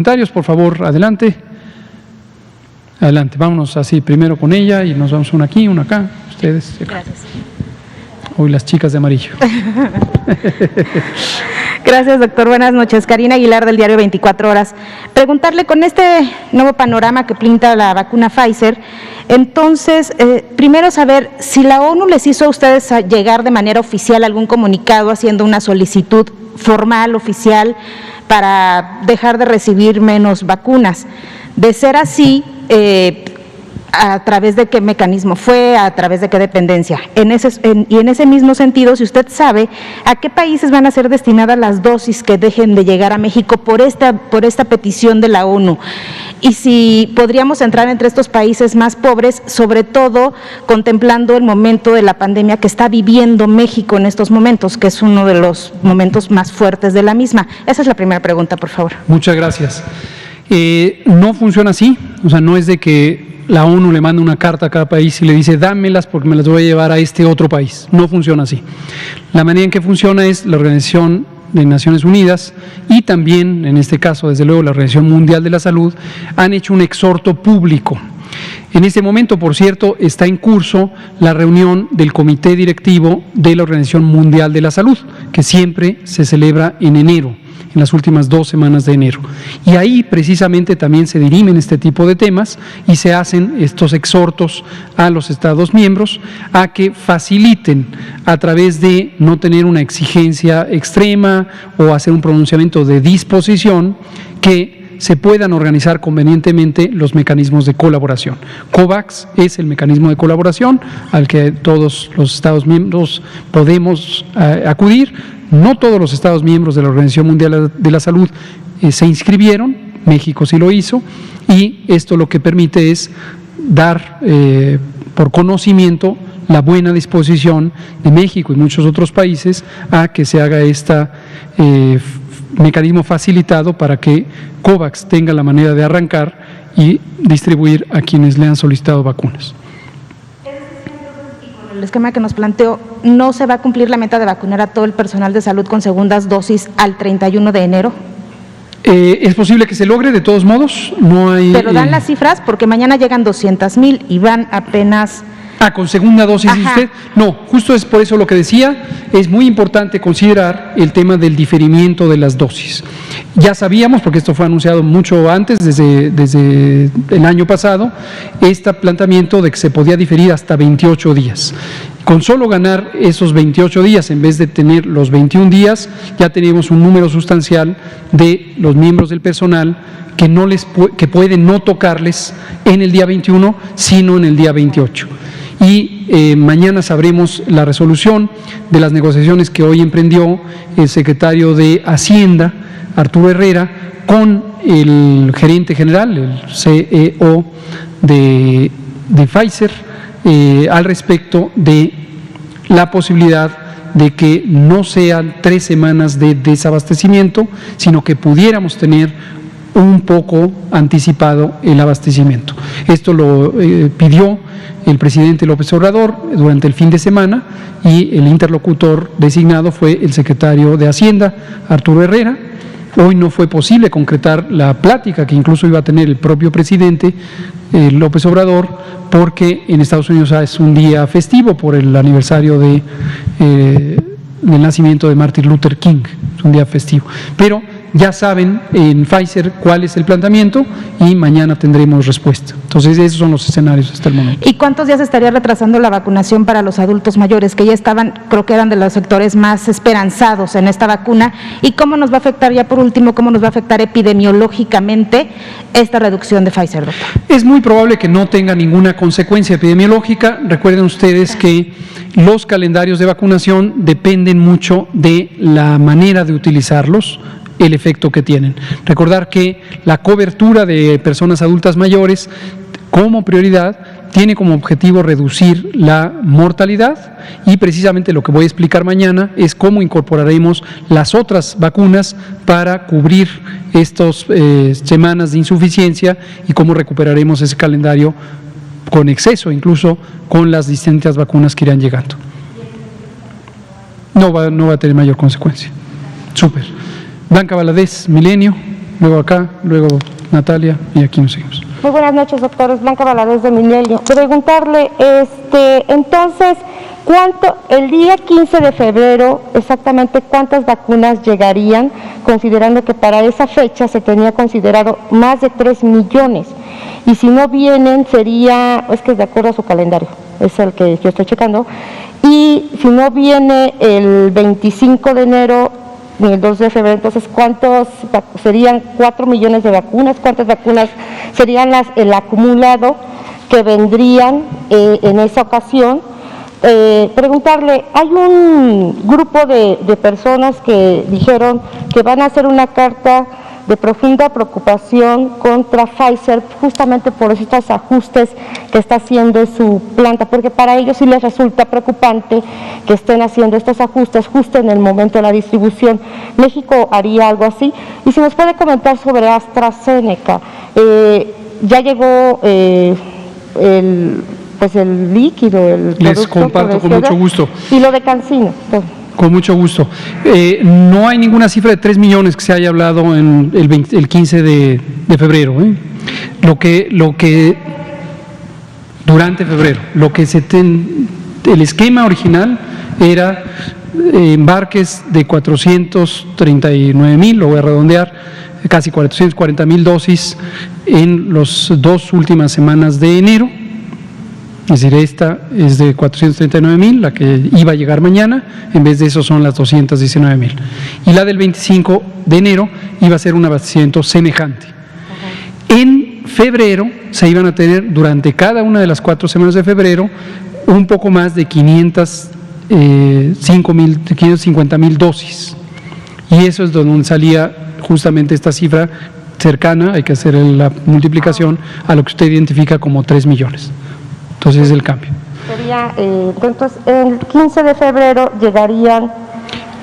Comentarios, por favor, adelante. Adelante, vámonos así, primero con ella y nos vamos una aquí, una acá. Ustedes. Gracias. Hoy las chicas de amarillo. Gracias, doctor. Buenas noches. Karina Aguilar, del diario 24 Horas. Preguntarle, con este nuevo panorama que pinta la vacuna Pfizer, entonces, primero saber si la ONU les hizo a ustedes llegar de manera oficial algún comunicado haciendo una solicitud formal, oficial, para dejar de recibir menos vacunas. De ser así, ¿a través de qué mecanismo fue? ¿A través de qué dependencia? Y en ese mismo sentido, si usted sabe, ¿a qué países van a ser destinadas las dosis que dejen de llegar a México por esta petición de la ONU? Y si podríamos entrar entre estos países más pobres, sobre todo contemplando el momento de la pandemia que está viviendo México en estos momentos, que es uno de los momentos más fuertes de la misma. Esa es la primera pregunta, por favor. Muchas gracias. No funciona así, o sea, no es de que la ONU le manda una carta a cada país y le dice dámelas porque me las voy a llevar a este otro país. No funciona así. La manera en que funciona es la Organización de Naciones Unidas y también, en este caso, desde luego, la Organización Mundial de la Salud, han hecho un exhorto público. En este momento, por cierto, está en curso la reunión del Comité Directivo de la Organización Mundial de la Salud, que siempre se celebra en enero, en las últimas 2 semanas de enero. Y ahí precisamente también se dirimen este tipo de temas y se hacen estos exhortos a los Estados miembros a que faciliten, a través de no tener una exigencia extrema o hacer un pronunciamiento de disposición, que se puedan organizar convenientemente los mecanismos de colaboración. COVAX es el mecanismo de colaboración al que todos los Estados miembros podemos acudir. No todos los Estados miembros de la Organización Mundial de la Salud se inscribieron, México sí lo hizo, y esto lo que permite es dar por conocimiento la buena disposición de México y muchos otros países a que se haga este mecanismo facilitado para que COVAX tenga la manera de arrancar y distribuir a quienes le han solicitado vacunas. El esquema que nos planteó, ¿no se va a cumplir la meta de vacunar a todo el personal de salud con segundas dosis al 31 de enero? Es posible que se logre, de todos modos, no hay… Pero dan las cifras, porque mañana llegan 200,000 y van apenas… con segunda dosis, dice usted. No, justo es por eso lo que decía, es muy importante considerar el tema del diferimiento de las dosis. Ya sabíamos, porque esto fue anunciado mucho antes, desde el año pasado, este planteamiento de que se podía diferir hasta 28 días. Con solo ganar esos 28 días, en vez de tener los 21 días, ya tenemos un número sustancial de los miembros del personal que pueden no tocarles en el día 21, sino en el día 28. Y mañana sabremos la resolución de las negociaciones que hoy emprendió el secretario de Hacienda, Arturo Herrera, con el gerente general, el CEO de Pfizer, al respecto de la posibilidad de que no sean 3 semanas de desabastecimiento, sino que pudiéramos tener un poco anticipado el abastecimiento. Esto lo pidió el presidente López Obrador durante el fin de semana y el interlocutor designado fue el secretario de Hacienda, Arturo Herrera. Hoy no fue posible concretar la plática que incluso iba a tener el propio presidente López Obrador, porque en Estados Unidos es un día festivo por el aniversario del nacimiento de Martin Luther King, es un día festivo. Pero ya saben en Pfizer cuál es el planteamiento y mañana tendremos respuesta. Entonces, esos son los escenarios hasta el momento. ¿Y cuántos días estaría retrasando la vacunación para los adultos mayores, que ya estaban, creo que eran de los sectores más esperanzados en esta vacuna? ¿Y cómo nos va a afectar, ya por último, cómo nos va a afectar epidemiológicamente esta reducción de Pfizer, doctor? Es muy probable que no tenga ninguna consecuencia epidemiológica. Recuerden ustedes que los calendarios de vacunación dependen mucho de la manera de utilizarlos, el efecto que tienen. Recordar que la cobertura de personas adultas mayores, como prioridad, tiene como objetivo reducir la mortalidad y precisamente lo que voy a explicar mañana es cómo incorporaremos las otras vacunas para cubrir estas semanas de insuficiencia y cómo recuperaremos ese calendario con exceso, incluso con las distintas vacunas que irán llegando. No va a tener mayor consecuencia. Súper. Blanca Valadez, Milenio. luego acá, luego Natalia, y aquí nos seguimos. Muy buenas noches, doctores. Blanca Valadez de Milenio. Preguntarle, entonces, el día 15 de febrero, exactamente cuántas vacunas llegarían, considerando que para esa fecha se tenía considerado más de 3 millones, y si no vienen sería, es que es de acuerdo a su calendario, es el que yo estoy checando, y si no viene el 25 de enero ni el 2 de febrero, entonces ¿cuántos serían 4 millones de vacunas? ¿Cuántas vacunas serían el acumulado que vendrían en esa ocasión? Preguntarle, hay un grupo de personas que dijeron que van a hacer una carta de profunda preocupación contra Pfizer justamente por estos ajustes que está haciendo su planta, porque para ellos sí les resulta preocupante que estén haciendo estos ajustes justo en el momento de la distribución. ¿México haría algo así? Y si nos puede comentar sobre AstraZeneca, ya llegó el líquido, el Les producto, comparto con mucho gusto. Y lo de CanSino. Con mucho gusto. No hay ninguna cifra de 3 millones que se haya hablado en el 15 de febrero. Lo que durante febrero, el esquema original era embarques de 439,000, lo voy a redondear, casi 440,000 dosis en las 2 últimas semanas de enero. Es decir, esta es de 439,000, la que iba a llegar mañana, en vez de eso son las 219,000. Y la del 25 de enero iba a ser un abastecimiento semejante. En febrero se iban a tener, durante cada una de las 4 semanas de febrero, un poco más de 550,000 dosis. Y eso es donde salía justamente esta cifra cercana, hay que hacer la multiplicación, a lo que usted identifica como 3 millones. Entonces es el cambio. Sería, entonces, el 15 de febrero llegarían...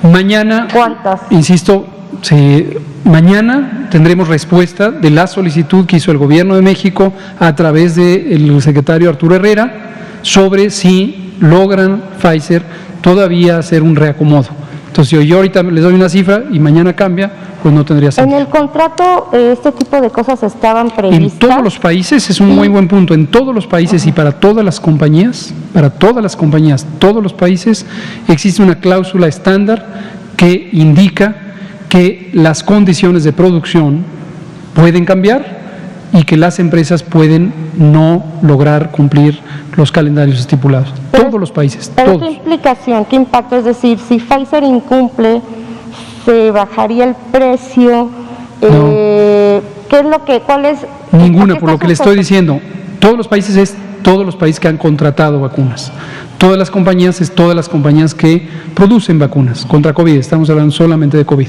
Mañana, ¿cuántas? Insisto, mañana tendremos respuesta de la solicitud que hizo el Gobierno de México a través del secretario Arturo Herrera sobre si logran Pfizer todavía hacer un reacomodo. Entonces, si yo ahorita les doy una cifra y mañana cambia, pues no tendría sentido. En el contrato, este tipo de cosas estaban previstas. En todos los países, es un muy buen punto, en todos los países y para todas las compañías, todos los países, existe una cláusula estándar que indica que las condiciones de producción pueden cambiar y que las empresas pueden no lograr cumplir los calendarios estipulados. Todos los países, todos. ¿Qué implicación, qué impacto? Es decir, si Pfizer incumple, ¿se bajaría el precio? No. ¿Qué es lo que, cuál es? Ninguna, por lo que le estoy diciendo. Todos los países que han contratado vacunas. Todas las compañías que producen vacunas contra COVID. Estamos hablando solamente de COVID.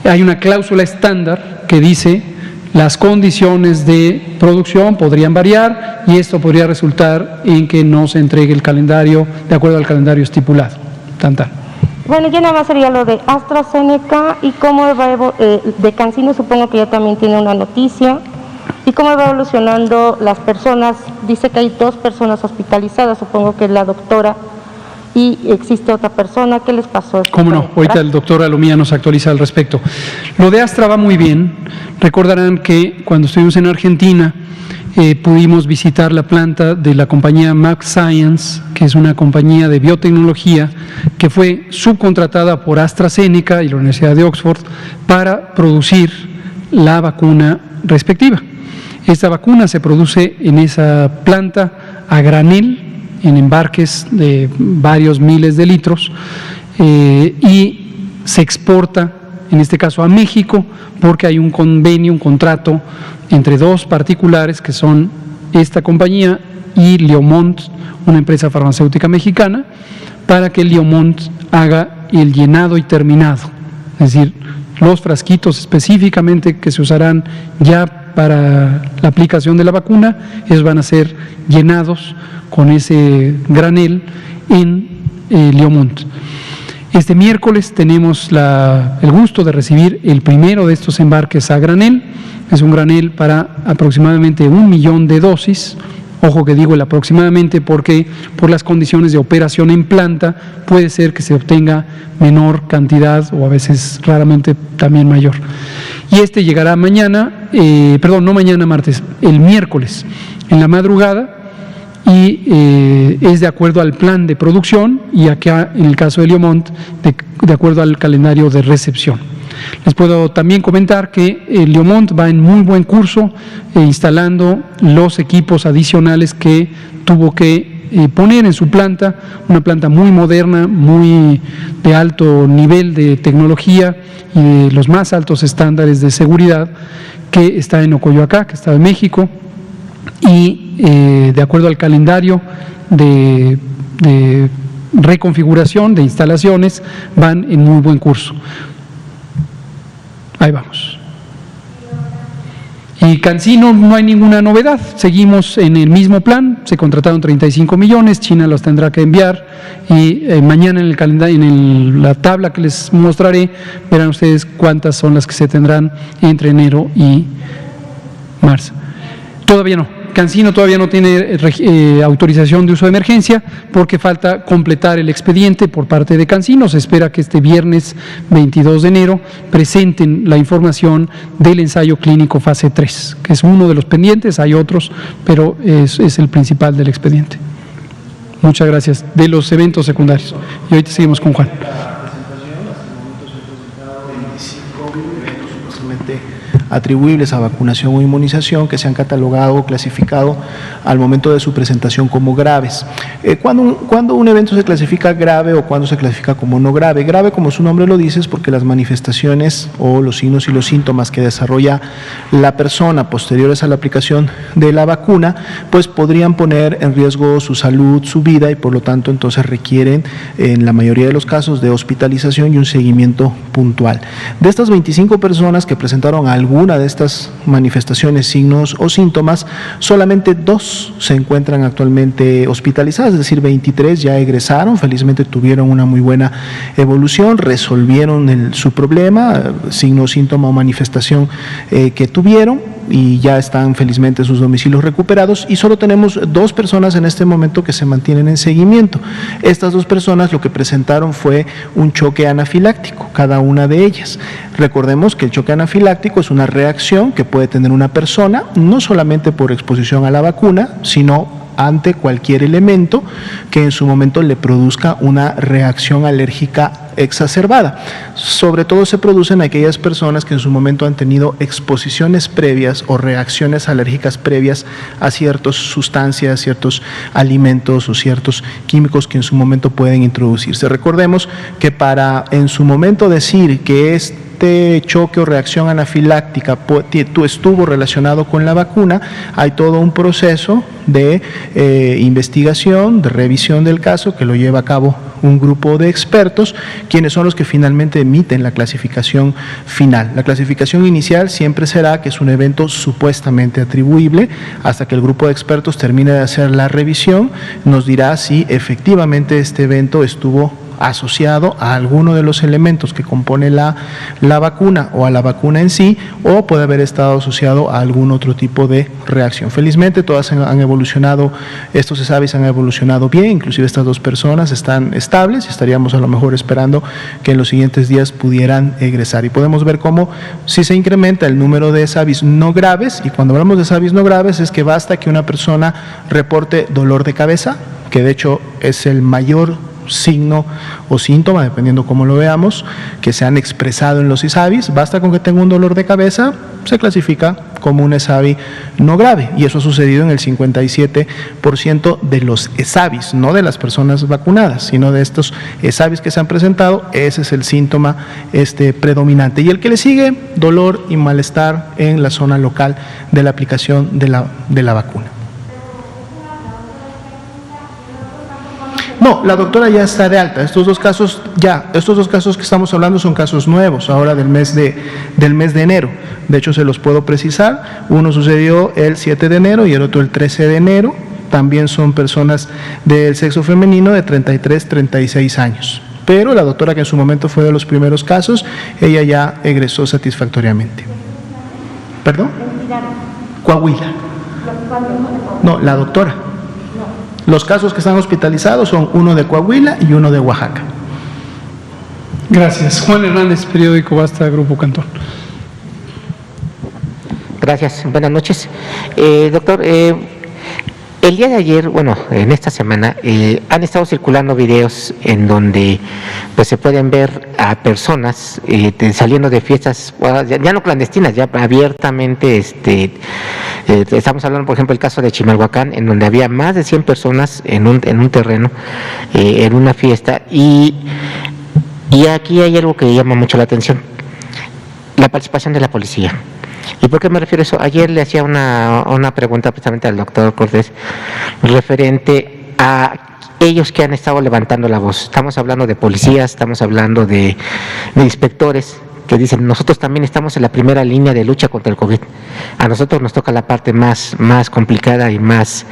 Hay una cláusula estándar que dice las condiciones de producción podrían variar y esto podría resultar en que no se entregue el calendario de acuerdo al calendario estipulado. Bueno, ya nada más sería lo de AstraZeneca y cómo va de CanSino, supongo que ya también tiene una noticia. ¿Y cómo va evolucionando las personas? Dice que hay 2 personas hospitalizadas, supongo que es la doctora y existe otra persona. ¿Qué les pasó? ¿Cómo no? Ahorita el doctor Alomía nos actualiza al respecto. Lo de Astra va muy bien. Recordarán que cuando estuvimos en Argentina pudimos visitar la planta de la compañía Max Science, que es una compañía de biotecnología que fue subcontratada por AstraZeneca y la Universidad de Oxford para producir la vacuna respectiva. Esta vacuna se produce en esa planta a granel, en embarques de varios miles de litros, y se exporta, en este caso a México, porque hay un convenio, un contrato entre 2 particulares que son esta compañía y Leomont, una empresa farmacéutica mexicana, para que Leomont haga el llenado y terminado, es decir, los frasquitos específicamente que se usarán ya para la aplicación de la vacuna, esos van a ser llenados con ese granel en Leomont. Este miércoles tenemos el gusto de recibir el primero de estos embarques a granel. Es un granel para aproximadamente 1 millón de dosis, Ojo que digo el aproximadamente porque por las condiciones de operación en planta puede ser que se obtenga menor cantidad o a veces raramente también mayor. Y este llegará mañana, no mañana martes, el miércoles en la madrugada, y es de acuerdo al plan de producción y acá en el caso de Heliomont de acuerdo al calendario de recepción. Les puedo también comentar que Heliomont va en muy buen curso instalando los equipos adicionales que tuvo que poner en su planta, una planta muy moderna, muy de alto nivel de tecnología y de los más altos estándares de seguridad, que está en Ocoyoacá, que está en México, y de acuerdo al calendario de reconfiguración de instalaciones van en muy buen curso. Ahí vamos. Y Cancino no hay ninguna novedad, seguimos en el mismo plan, se contrataron 35 millones, China los tendrá que enviar y mañana en el calendario, en la tabla que les mostraré, verán ustedes cuántas son las que se tendrán entre enero y marzo. Todavía no. Cancino todavía no tiene autorización de uso de emergencia porque falta completar el expediente por parte de Cancino. Se espera que este viernes 22 de enero presenten la información del ensayo clínico fase 3, que es uno de los pendientes, hay otros, pero es el principal del expediente. Muchas gracias. De los eventos secundarios. Y ahorita seguimos con Juan. Atribuibles a vacunación o inmunización que se han catalogado o clasificado al momento de su presentación como graves. ¿Cuándo un evento se clasifica grave o cuándo se clasifica como no grave? Grave, como su nombre lo dice, es porque las manifestaciones o los signos y los síntomas que desarrolla la persona posteriores a la aplicación de la vacuna, pues podrían poner en riesgo su salud, su vida, y por lo tanto entonces requieren en la mayoría de los casos de hospitalización y un seguimiento puntual. De estas 25 personas que presentaron alguna de estas manifestaciones, signos o síntomas, solamente 2 se encuentran actualmente hospitalizadas, es decir, 23 ya egresaron, felizmente tuvieron una muy buena evolución, resolvieron su problema, signo, síntoma o manifestación que tuvieron, y ya están felizmente sus domicilios recuperados, y solo tenemos 2 personas en este momento que se mantienen en seguimiento. Estas 2 personas lo que presentaron fue un choque anafiláctico, cada una de ellas. Recordemos que el choque anafiláctico es una reacción que puede tener una persona, no solamente por exposición a la vacuna, sino ante cualquier elemento que en su momento le produzca una reacción alérgica exacerbada. Sobre todo se producen aquellas personas que en su momento han tenido exposiciones previas o reacciones alérgicas previas a ciertas sustancias, ciertos alimentos o ciertos químicos que en su momento pueden introducirse. Recordemos que para en su momento decir que este choque o reacción anafiláctica estuvo relacionado con la vacuna, hay todo un proceso de investigación, de revisión del caso que lo lleva a cabo un grupo de expertos, quienes son los que finalmente emiten la clasificación final. La clasificación inicial siempre será que es un evento supuestamente atribuible, hasta que el grupo de expertos termine de hacer la revisión, nos dirá si efectivamente este evento estuvo asociado a alguno de los elementos que compone la vacuna o a la vacuna en sí, o puede haber estado asociado a algún otro tipo de reacción. Felizmente todas han evolucionado, estos ESAVIs han evolucionado bien, inclusive estas 2 personas están estables y estaríamos a lo mejor esperando que en los siguientes días pudieran egresar. Y podemos ver cómo si se incrementa el número de ESAVIs no graves, y cuando hablamos de ESAVIs no graves es que basta que una persona reporte dolor de cabeza, que de hecho es el mayor signo o síntoma, dependiendo cómo lo veamos, que se han expresado en los ESAVIs. Basta con que tenga un dolor de cabeza, se clasifica como un ESAVI no grave, y eso ha sucedido en el 57% de los ESAVIs, no de las personas vacunadas, sino de estos ESAVIs que se han presentado. Ese es el síntoma predominante. Y el que le sigue, dolor y malestar en la zona local de la aplicación de la vacuna. No, la doctora ya está de alta. Estos dos casos que estamos hablando son casos nuevos, ahora del mes de enero. De hecho, se los puedo precisar. Uno sucedió el 7 de enero y el otro el 13 de enero. También son personas del sexo femenino de 33, 36 años. Pero la doctora, que en su momento fue de los primeros casos, ella ya egresó satisfactoriamente. ¿Perdón? Coahuila. No, la doctora. Los casos que están hospitalizados son uno de Coahuila y uno de Oaxaca. Gracias. Juan Hernández, periódico Basta, Grupo Cantón. Gracias, buenas noches. Doctor, el día de ayer, bueno, en esta semana, han estado circulando videos en donde pues se pueden ver a personas saliendo de fiestas, ya no clandestinas, ya abiertamente, estamos hablando, por ejemplo, el caso de Chimalhuacán, en donde había más de 100 personas en un terreno, en una fiesta, y aquí hay algo que llama mucho la atención, la participación de la policía. ¿Y por qué me refiero a eso? Ayer le hacía una pregunta precisamente al doctor Cortés referente a ellos que han estado levantando la voz. Estamos hablando de policías, estamos hablando de inspectores que dicen, nosotros también estamos en la primera línea de lucha contra el COVID. A nosotros nos toca la parte más complicada y más,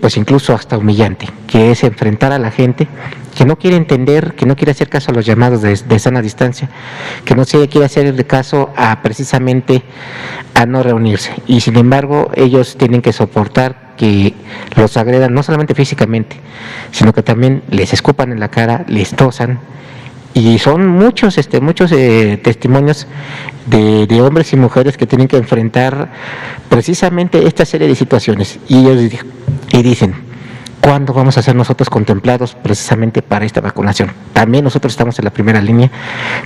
pues incluso hasta humillante, que es enfrentar a la gente que no quiere entender, que no quiere hacer caso a los llamados de sana distancia, que no quiere hacer caso precisamente a no reunirse. Y sin embargo, ellos tienen que soportar que los agredan, no solamente físicamente, sino que también les escupan en la cara, les tosan. Y son muchos testimonios de hombres y mujeres que tienen que enfrentar precisamente esta serie de situaciones. Y ellos dicen, ¿cuándo vamos a ser nosotros contemplados precisamente para esta vacunación? También nosotros estamos en la primera línea,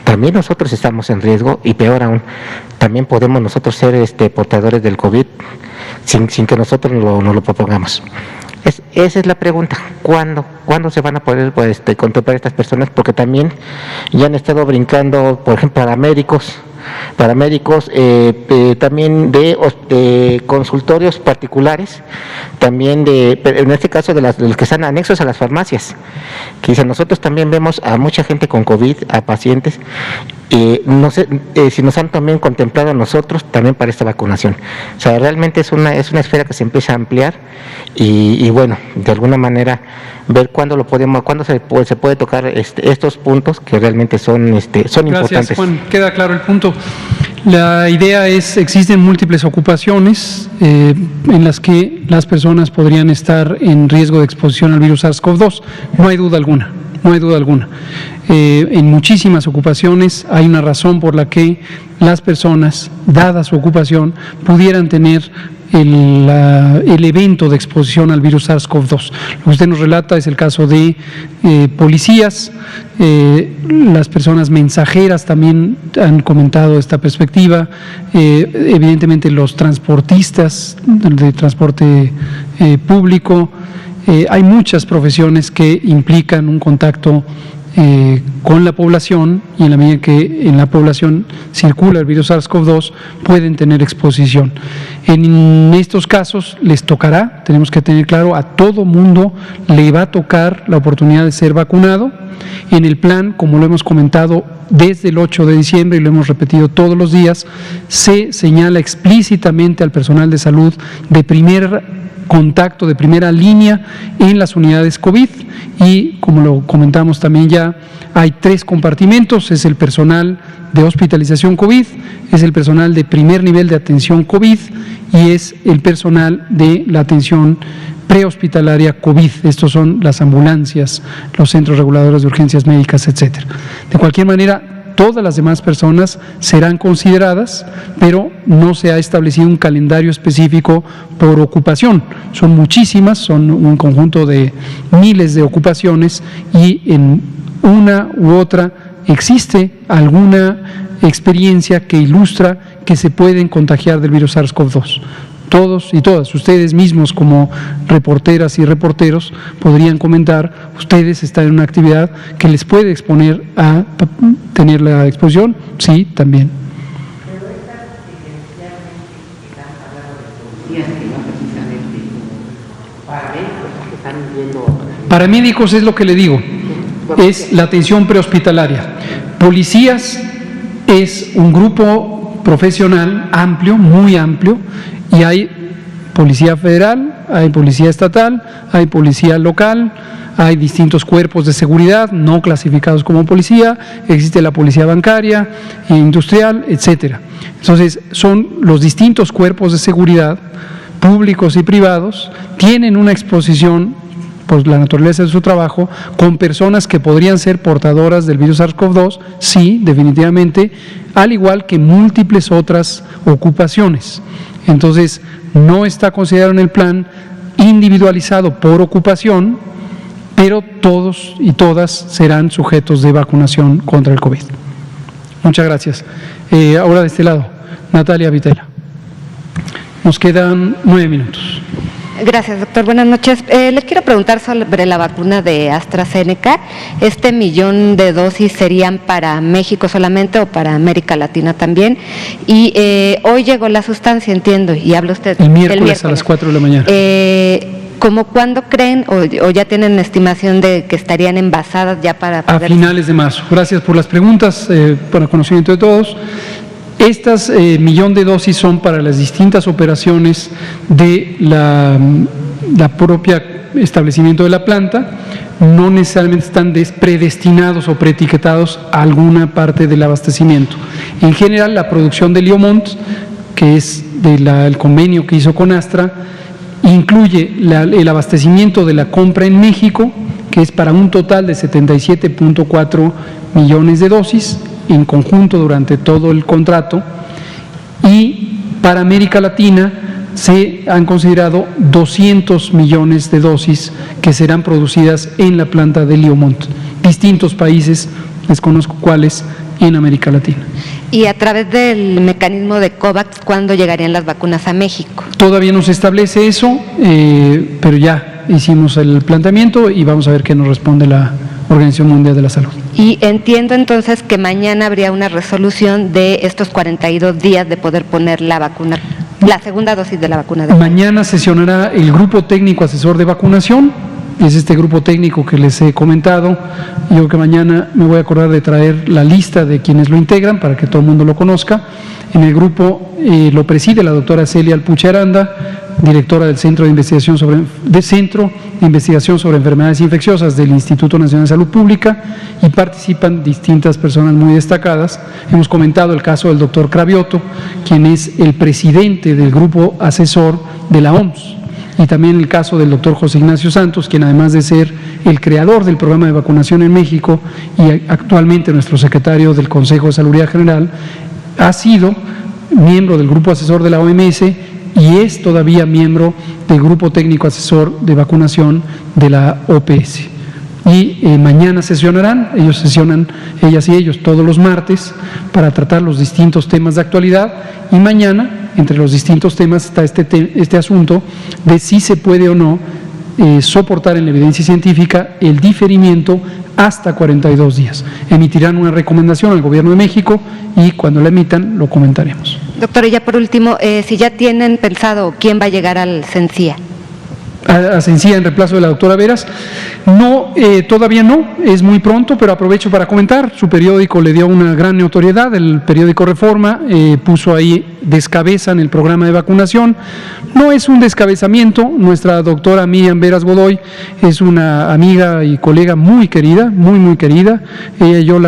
también nosotros estamos en riesgo y peor aún, también podemos nosotros ser portadores del COVID sin que nosotros nos lo propongamos. Esa es la pregunta, ¿cuándo se van a poder contemplar estas personas? Porque también ya han estado brincando, por ejemplo, paramédicos, también de consultorios particulares, también en este caso de los que están anexos a las farmacias, que dicen, nosotros también vemos a mucha gente con COVID, a pacientes, no sé si nos han también contemplado a nosotros también para esta vacunación. O sea, realmente es una esfera que se empieza a ampliar y bueno, de alguna manera ver cuándo se puede tocar estos puntos que realmente son importantes. Gracias, Juan. Queda claro el punto. La idea es, existen múltiples ocupaciones en las que las personas podrían estar en riesgo de exposición al virus SARS-CoV-2. No hay duda alguna, no hay duda alguna. En muchísimas ocupaciones hay una razón por la que las personas, dada su ocupación, pudieran tener el evento de exposición al virus SARS-CoV-2. Lo que usted nos relata es el caso de policías, las personas mensajeras también han comentado esta perspectiva, evidentemente los transportistas de transporte público, hay muchas profesiones que implican un contacto con la población y en la medida que en la población circula el virus SARS-CoV-2 pueden tener exposición. En estos casos les tocará, tenemos que tener claro, a todo mundo le va a tocar la oportunidad de ser vacunado. En el plan, como lo hemos comentado desde el 8 de diciembre y lo hemos repetido todos los días, se señala explícitamente al personal de salud de primer contacto, de primera línea en las unidades COVID y como lo comentamos también ya, hay 3 compartimentos, es el personal de hospitalización COVID, es el personal de primer nivel de atención COVID y es el personal de la atención prehospitalaria COVID. Estos son las ambulancias, los centros reguladores de urgencias médicas, etcétera. De cualquier manera, todas las demás personas serán consideradas, pero no se ha establecido un calendario específico por ocupación. Son muchísimas, son un conjunto de miles de ocupaciones y en una u otra existe alguna experiencia que ilustra que se pueden contagiar del virus SARS-CoV-2. Todos y todas, ustedes mismos como reporteras y reporteros podrían comentar, ustedes están en una actividad que les puede exponer a tener la exposición, sí, también. Pero estas esencialmente están hablando de policías que no precisamente paramédicos que están viendo. Paramédicos es lo que le digo, es la atención prehospitalaria. Policías es un grupo profesional amplio, muy amplio, y hay policía federal, hay policía estatal, hay policía local, hay distintos cuerpos de seguridad no clasificados como policía, existe la policía bancaria, industrial, etcétera. Entonces, son los distintos cuerpos de seguridad públicos y privados, tienen una exposición por la naturaleza de su trabajo, con personas que podrían ser portadoras del virus SARS-CoV-2, sí, definitivamente, al igual que múltiples otras ocupaciones. Entonces, no está considerado en el plan individualizado por ocupación, pero todos y todas serán sujetos de vacunación contra el COVID. Muchas gracias. Ahora de este lado, Natalia Vitela. Nos quedan 9 minutos. Gracias, doctor. Buenas noches. Le quiero preguntar sobre la vacuna de AstraZeneca. ¿Este 1.000.000 de dosis serían para México solamente o para América Latina también? Y hoy llegó la sustancia, entiendo, y habla usted el miércoles a las 4 de la mañana. ¿Cómo cuándo creen o ya tienen estimación de que estarían envasadas ya para poder... A finales de marzo. Gracias por las preguntas, para conocimiento de todos. Estas 1.000.000 de dosis son para las distintas operaciones de la propia establecimiento de la planta, no necesariamente están predestinados o preetiquetados a alguna parte del abastecimiento. En general, la producción de Liomont, que es el convenio que hizo con Astra, incluye el abastecimiento de la compra en México, que es para un total de 77.4 millones de dosis, en conjunto durante todo el contrato, y para América Latina se han considerado 200 millones de dosis que serán producidas en la planta de Liomont. Distintos países, desconozco cuáles, en América Latina. Y a través del mecanismo de COVAX, ¿cuándo llegarían las vacunas a México? Todavía no se establece eso, pero ya hicimos el planteamiento y vamos a ver qué nos responde la Organización Mundial de la Salud. Y entiendo entonces que mañana habría una resolución de estos 42 días de poder poner la vacuna, la segunda dosis de la vacuna. Mañana sesionará el Grupo Técnico Asesor de Vacunación, es este grupo técnico que les he comentado. Yo que mañana me voy a acordar de traer la lista de quienes lo integran para que todo el mundo lo conozca. En el grupo lo preside la doctora Celia Alpuche Aranda, directora del Centro de Investigación sobre Enfermedades Infecciosas del Instituto Nacional de Salud Pública, y participan distintas personas muy destacadas. Hemos comentado el caso del doctor Cravioto, quien es el presidente del grupo asesor de la OMS, y también el caso del doctor José Ignacio Santos, quien además de ser el creador del programa de vacunación en México y actualmente nuestro secretario del Consejo de Salubridad General, ha sido miembro del grupo asesor de la OMS y es todavía miembro del grupo técnico asesor de vacunación de la OPS. Y mañana sesionarán, ellas y ellos, todos los martes para tratar los distintos temas de actualidad, y mañana, entre los distintos temas, está este asunto de si se puede o no soportar en la evidencia científica el diferimiento hasta 42 días. Emitirán una recomendación al Gobierno de México y cuando la emitan lo comentaremos. Doctor, y ya por último, si ya tienen pensado quién va a llegar al CENCIA. A CENCIA en reemplazo de la doctora Veras. No, todavía no, es muy pronto, pero aprovecho para comentar. Su periódico le dio una gran notoriedad, el periódico Reforma, puso ahí descabezan el programa de vacunación. No es un descabezamiento, nuestra doctora Miriam Veras Godoy es una amiga y colega muy querida, muy querida. Yo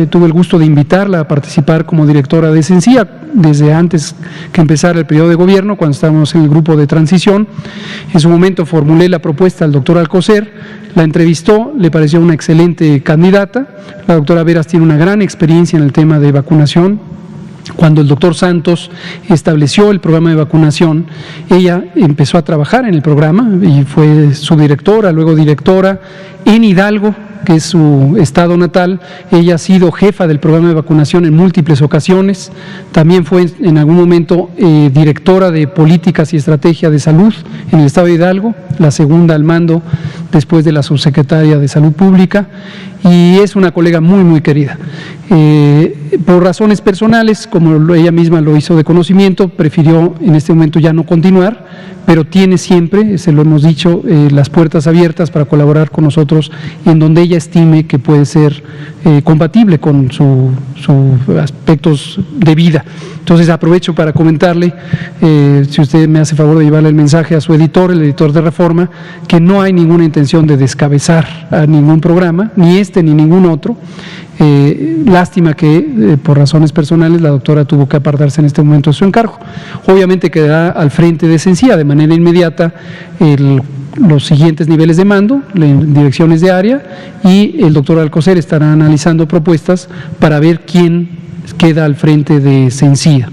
tuve el gusto de invitarla a participar como directora de CENCIA desde antes que empezara el periodo de gobierno, cuando estábamos en el grupo de transición. En su momento formulé la propuesta al doctor Alcocer, la entrevistó, le pareció una excelente candidata. La doctora Veras tiene una gran experiencia en el tema de vacunación. Cuando el doctor Santos estableció el programa de vacunación, ella empezó a trabajar en el programa y fue su directora, luego directora en Hidalgo, que es su estado natal. Ella ha sido jefa del programa de vacunación en múltiples ocasiones. También fue en algún momento directora de políticas y estrategia de salud en el estado de Hidalgo, la segunda al mando después de la subsecretaria de Salud Pública, y es una colega muy querida. Por razones personales, como ella misma lo hizo de conocimiento, prefirió en este momento ya no continuar, pero tiene siempre, se lo hemos dicho, las puertas abiertas para colaborar con nosotros en donde ella estime que puede ser compatible con sus aspectos de vida. Entonces aprovecho para comentarle, si usted me hace favor de llevarle el mensaje a su editor, el editor de Reforma, que no hay ninguna intención de descabezar a ningún programa, ni este ni ningún otro. Lástima que por razones personales la doctora tuvo que apartarse en este momento de su encargo. Obviamente quedará al frente de Sencilla de manera inmediata los siguientes niveles de mando, direcciones de área, y el doctor Alcocer estará analizando propuestas para ver quién queda al frente de Sencilla.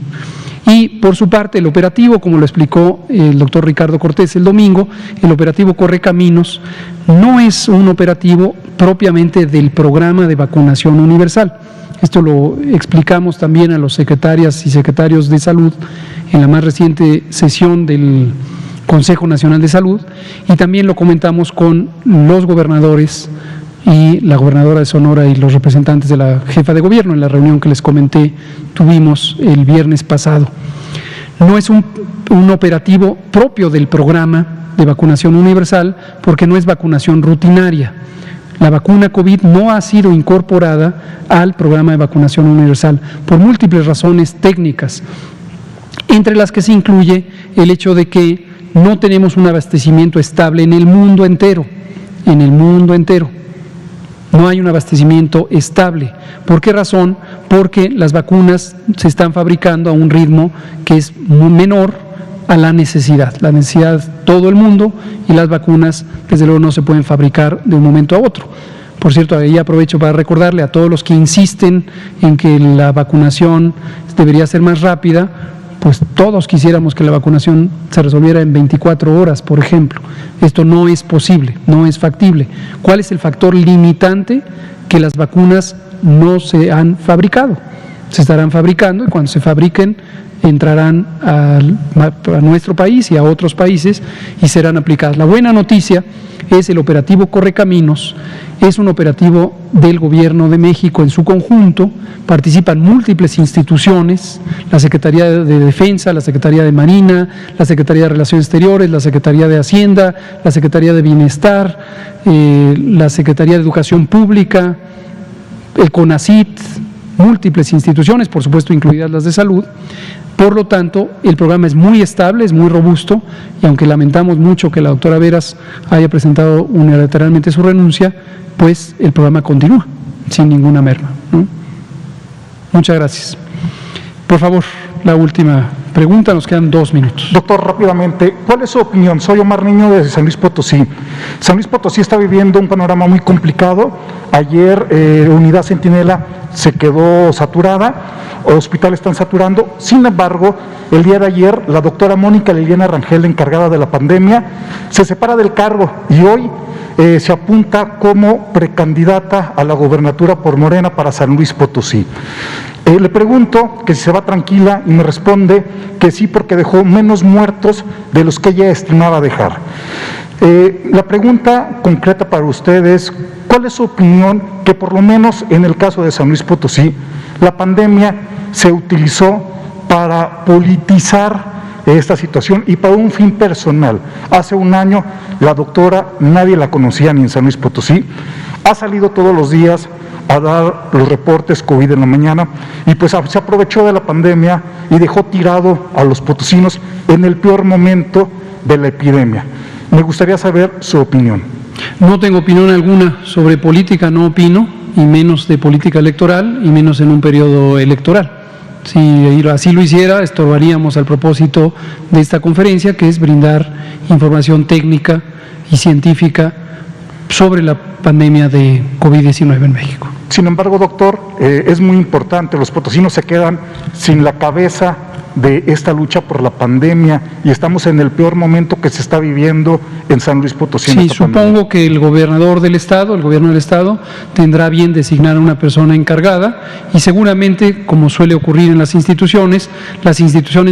Y por su parte el operativo, como lo explicó el doctor Ricardo Cortés el domingo, el operativo Correcaminos no es un operativo propiamente del programa de vacunación universal. Esto lo explicamos también a los secretarias y secretarios de salud en la más reciente sesión del Consejo Nacional de Salud, y también lo comentamos con los gobernadores y la gobernadora de Sonora y los representantes de la jefa de gobierno en la reunión que les comenté tuvimos el viernes pasado. No es un operativo propio del programa de vacunación universal porque no es vacunación rutinaria. La vacuna COVID no ha sido incorporada al programa de vacunación universal por múltiples razones técnicas, entre las que se incluye el hecho de que no tenemos un abastecimiento estable en el mundo entero, No hay un abastecimiento estable. ¿Por qué razón? Porque las vacunas se están fabricando a un ritmo que es menor a la necesidad. La necesidad todo el mundo, y las vacunas desde luego no se pueden fabricar de un momento a otro. Por cierto, ahí aprovecho para recordarle a todos los que insisten en que la vacunación debería ser más rápida, pues todos quisiéramos que la vacunación se resolviera en 24 horas, por ejemplo. Esto no es posible, no es factible. ¿Cuál es el factor limitante? Que las vacunas no se han fabricado. Se estarán fabricando y cuando se fabriquen entrarán a nuestro país y a otros países y serán aplicadas. La buena noticia es el operativo Correcaminos. Es un operativo del Gobierno de México en su conjunto, participan múltiples instituciones, la Secretaría de Defensa, la Secretaría de Marina, la Secretaría de Relaciones Exteriores, la Secretaría de Hacienda, la Secretaría de Bienestar, la Secretaría de Educación Pública, el CONACYT, múltiples instituciones, por supuesto incluidas las de salud. Por lo tanto, el programa es muy estable, es muy robusto, y aunque lamentamos mucho que la doctora Veras haya presentado unilateralmente su renuncia, pues el programa continúa sin ninguna merma, ¿no? Muchas gracias. Por favor, la última pregunta, nos quedan 2 minutos. Doctor, rápidamente, ¿cuál es su opinión? Soy Omar Niño de San Luis Potosí. San Luis Potosí está viviendo un panorama muy complicado. Ayer Unidad Centinela se quedó saturada, hospitales están saturando. Sin embargo, el día de ayer la doctora Mónica Liliana Rangel, encargada de la pandemia, se separa del cargo y hoy se apunta como precandidata a la gobernatura por Morena para San Luis Potosí. Le pregunto que si se va tranquila y me responde que sí, porque dejó menos muertos de los que ella estimaba dejar. La pregunta concreta para ustedes, ¿cuál es su opinión que por lo menos en el caso de San Luis Potosí la pandemia se utilizó para politizar esta situación y para un fin personal? Hace un año la doctora nadie la conocía ni en San Luis Potosí, ha salido todos los días a dar los reportes COVID en la mañana y pues se aprovechó de la pandemia y dejó tirado a los potosinos en el peor momento de la epidemia. Me gustaría saber su opinión. No tengo opinión alguna sobre política, no opino, y menos de política electoral, y menos en un periodo electoral. Si así lo hiciera, estorbaríamos al propósito de esta conferencia, que es brindar información técnica y científica sobre la pandemia de COVID-19 en México. Sin embargo, doctor, es muy importante, los potosinos se quedan sin la cabeza de esta lucha por la pandemia y estamos en el peor momento que se está viviendo en San Luis Potosí. Sí, supongo que el gobernador del estado, el gobierno del estado, tendrá bien designar a una persona encargada y seguramente, como suele ocurrir en las instituciones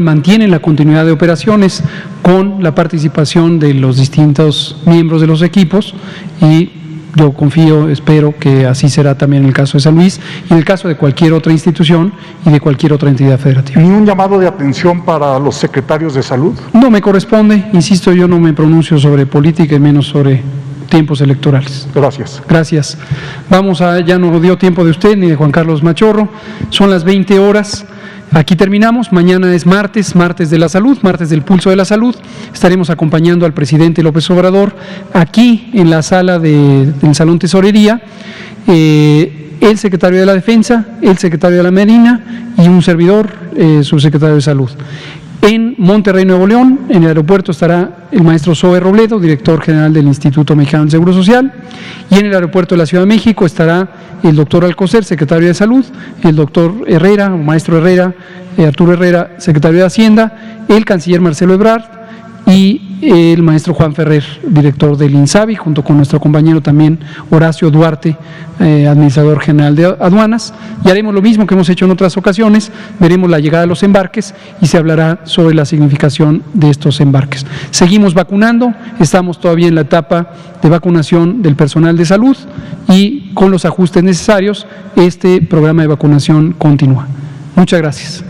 mantienen la continuidad de operaciones con la participación de los distintos miembros de los equipos y yo confío, espero que así será también en el caso de San Luis y en el caso de cualquier otra institución y de cualquier otra entidad federativa. ¿Ni un llamado de atención para los secretarios de salud? No me corresponde, insisto, yo no me pronuncio sobre política y menos sobre tiempos electorales. Gracias. Gracias. Ya no dio tiempo de usted ni de Juan Carlos Machorro, son las 20 horas. Aquí terminamos, mañana es martes de la salud, martes del pulso de la salud. Estaremos acompañando al presidente López Obrador aquí en la sala del Salón Tesorería. el secretario de la Defensa, el secretario de la Marina y un servidor, subsecretario de Salud. En Monterrey, Nuevo León, en el aeropuerto estará el maestro Zoe Robledo, director general del Instituto Mexicano del Seguro Social, y en el aeropuerto de la Ciudad de México estará el doctor Alcocer, secretario de Salud, el doctor Herrera, o maestro Herrera, Arturo Herrera, secretario de Hacienda, el canciller Marcelo Ebrard y el maestro Juan Ferrer, director del INSABI, junto con nuestro compañero también Horacio Duarte, administrador general de aduanas, y haremos lo mismo que hemos hecho en otras ocasiones, veremos la llegada de los embarques y se hablará sobre la significación de estos embarques. Seguimos vacunando, estamos todavía en la etapa de vacunación del personal de salud y con los ajustes necesarios, este programa de vacunación continúa. Muchas gracias.